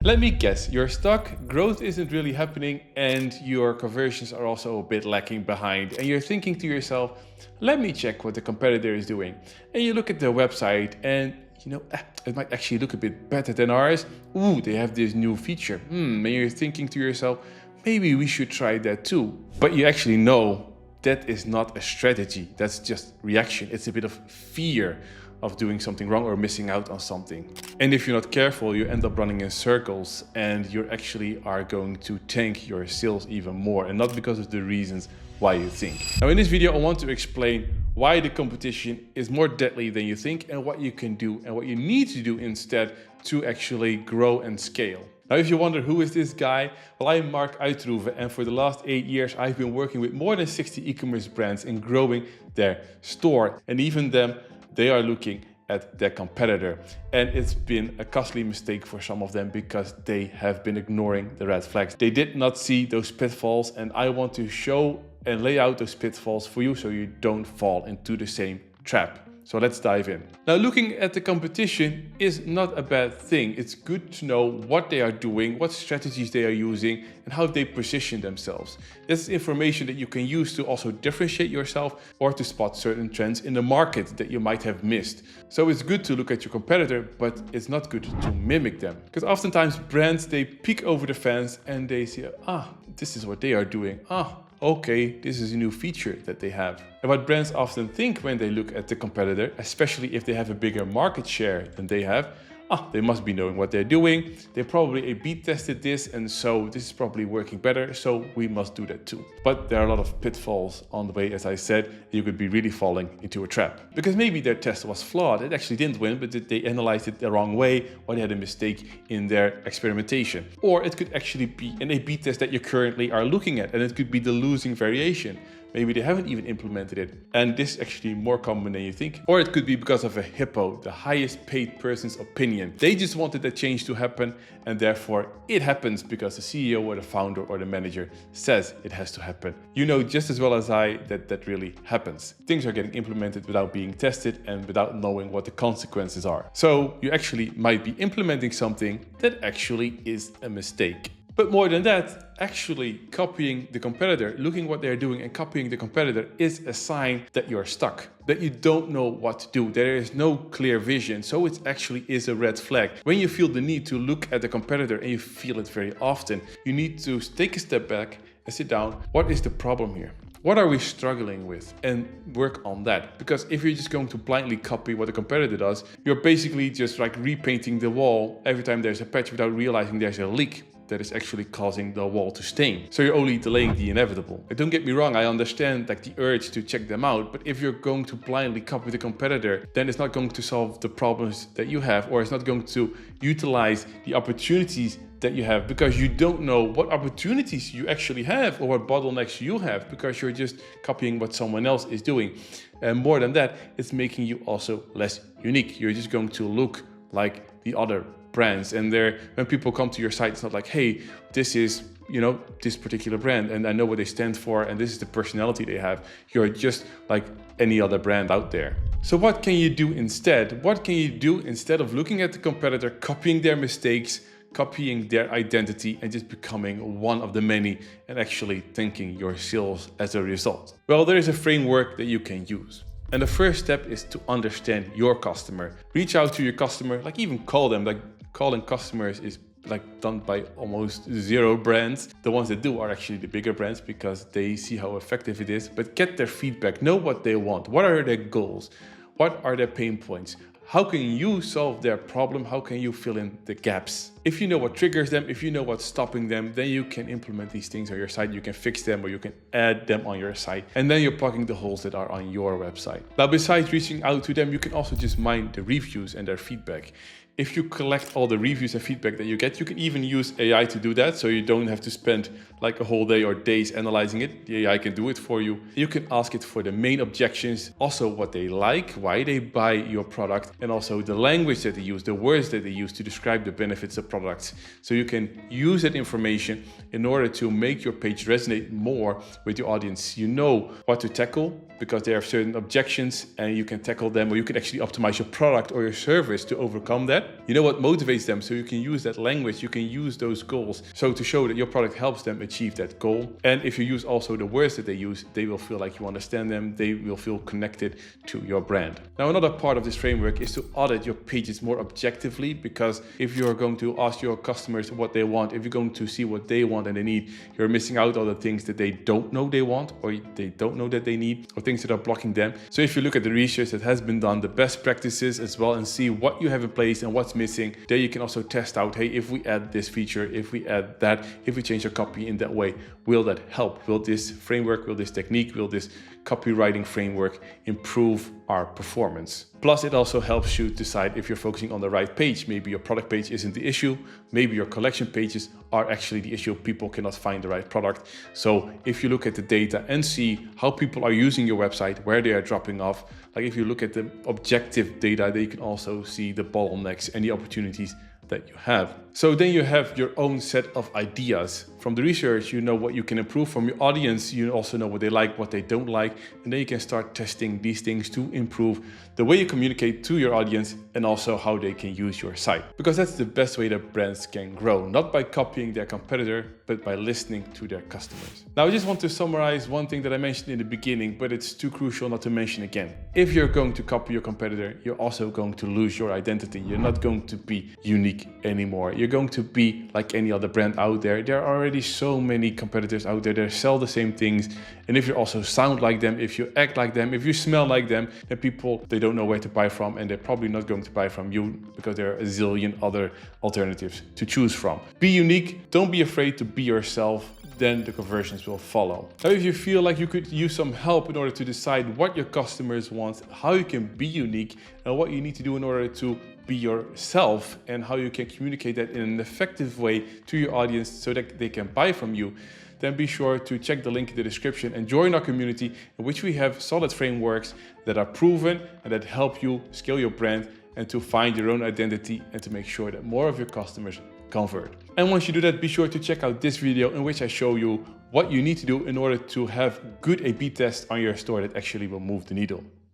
Let me guess, your stock growth isn't really happening and your conversions are also a bit lacking behind, and you're thinking to yourself, let me check what the competitor is doing. And you look at their website and it might actually look a bit better than ours. Ooh, they have this new feature. And you're thinking to yourself, maybe we should try that too. But you actually know that is not a strategy. That's just reaction. It's a bit of fear of doing something wrong or missing out on something. And if you're not careful, you end up running in circles and you actually are going to tank your sales even more, and not because of the reasons why you think. Now in this video, I want to explain why the competition is more deadly than you think and what you can do and what you need to do instead to actually grow and scale. Now, if you wonder who is this guy, well, I'm Marc Uitterhoeve, and for the last 8 years, I've been working with more than 60 e-commerce brands and growing their store. And even them, they are looking at their competitor. And it's been a costly mistake for some of them because they have been ignoring the red flags. They did not see those pitfalls, and I want to show and lay out those pitfalls for you so you don't fall into the same trap. So let's dive in. Now, looking at the competition is not a bad thing. It's good to know what they are doing, what strategies they are using, and how they position themselves. This is information that you can use to also differentiate yourself or to spot certain trends in the market that you might have missed. So it's good to look at your competitor, but it's not good to mimic them. Because oftentimes brands, they peek over the fence and they see, this is what they are doing. Okay, this is a new feature that they have. And what brands often think when they look at the competitor, especially if they have a bigger market share than they have, they must be knowing what they're doing. They probably A/B tested this, and so this is probably working better, so we must do that too. But there are a lot of pitfalls on the way, as I said. You could be really falling into a trap. Because maybe their test was flawed. It actually didn't win, but they analyzed it the wrong way, or they had a mistake in their experimentation. Or it could actually be an A/B test that you currently are looking at, and it could be the losing variation. Maybe they haven't even implemented it, and this is actually more common than you think. Or it could be because of a hippo, the highest paid person's opinion. They just wanted that change to happen, and therefore it happens because the CEO or the founder or the manager says it has to happen. You know just as well as I that that really happens. Things are getting implemented without being tested and without knowing what the consequences are. So you actually might be implementing something that actually is a mistake. But more than that, actually copying the competitor, looking what they're doing and copying the competitor is a sign that you're stuck, that you don't know what to do. There is no clear vision, so it actually is a red flag. When you feel the need to look at the competitor, and you feel it very often, you need to take a step back and sit down. What is the problem here? What are we struggling with? And work on that. Because if you're just going to blindly copy what a competitor does, you're basically just like repainting the wall every time there's a patch without realizing there's a leak that is actually causing the wall to stain. So you're only delaying the inevitable. And don't get me wrong, I understand like the urge to check them out, but if you're going to blindly copy the competitor, then it's not going to solve the problems that you have, or it's not going to utilize the opportunities that you have, because you don't know what opportunities you actually have or what bottlenecks you have, because you're just copying what someone else is doing. And more than that, it's making you also less unique. You're just going to look like the other brands, and when people come to your site, it's not like, hey, this is this particular brand and I know what they stand for and this is the personality they have. You're just like any other brand out there. So what can you do instead? What can you do instead of looking at the competitor, copying their mistakes, copying their identity, and just becoming one of the many and actually tanking your sales as a result? Well, there is a framework that you can use. And the first step is to understand your customer. Reach out to your customer, like even call them. Like calling customers is like done by almost zero brands. The ones that do are actually the bigger brands because they see how effective it is. But get their feedback, know what they want. What are their goals? What are their pain points? How can you solve their problem? How can you fill in the gaps? If you know what triggers them, if you know what's stopping them, then you can implement these things on your site. You can fix them or you can add them on your site. And then you're plugging the holes that are on your website. Now, besides reaching out to them, you can also just mine the reviews and their feedback. If you collect all the reviews and feedback that you get, you can even use AI to do that. So you don't have to spend like a whole day or days analyzing it. The AI can do it for you. You can ask it for the main objections, also what they like, why they buy your product, and also the language that they use, the words that they use to describe the benefits of products. So you can use that information in order to make your page resonate more with your audience. You know what to tackle because there are certain objections and you can tackle them, or you can actually optimize your product or your service to overcome that. that, you know what motivates them, so you can use that language, you can use those goals, so to show that your product helps them achieve that goal. And if you use also the words that they use, they will feel like you understand them, they will feel connected to your brand. Now, another part of this framework is to audit your pages more objectively, because if you're going to ask your customers what they want, if you're going to see what they want and they need, you're missing out on the things that they don't know they want, or they don't know that they need, or things that are blocking them. So if you look at the research that has been done, the best practices as well, and see what you have in place and what's missing, there you can also test out, hey, if we add this feature, if we add that, if we change our copy in that way, will that help? Will this framework, will this technique, will this copywriting framework improve our performance? Plus, it also helps you decide if you're focusing on the right page. Maybe your product page isn't the issue. Maybe your collection pages are actually the issue. People cannot find the right product. So if you look at the data and see how people are using your website, where they are dropping off, like if you look at the objective data, then you can also see the bottlenecks and the opportunities that you have. So then you have your own set of ideas. From the research, you know what you can improve. From your audience, you also know what they like, what they don't like. And then you can start testing these things to improve the way you communicate to your audience and also how they can use your site. Because that's the best way that brands can grow, not by copying their competitor, but by listening to their customers. Now, I just want to summarize one thing that I mentioned in the beginning, but it's too crucial not to mention again. If you're going to copy your competitor, you're also going to lose your identity. You're not going to be unique anymore. You're going to be like any other brand out there. There are already so many competitors out there that sell the same things. And if you also sound like them, if you act like them, if you smell like them, then people, they don't know where to buy from, and they're probably not going to buy from you because there are a zillion other alternatives to choose from. Be unique. Don't be afraid to be yourself. Then the conversions will follow. Now, if you feel like you could use some help in order to decide what your customers want, how you can be unique, and what you need to do in order to be yourself, and how you can communicate that in an effective way to your audience so that they can buy from you, then be sure to check the link in the description and join our community, in which we have solid frameworks that are proven and that help you scale your brand and to find your own identity and to make sure that more of your customers convert. And once you do that, be sure to check out this video in which I show you what you need to do in order to have good A/B tests on your store that actually will move the needle.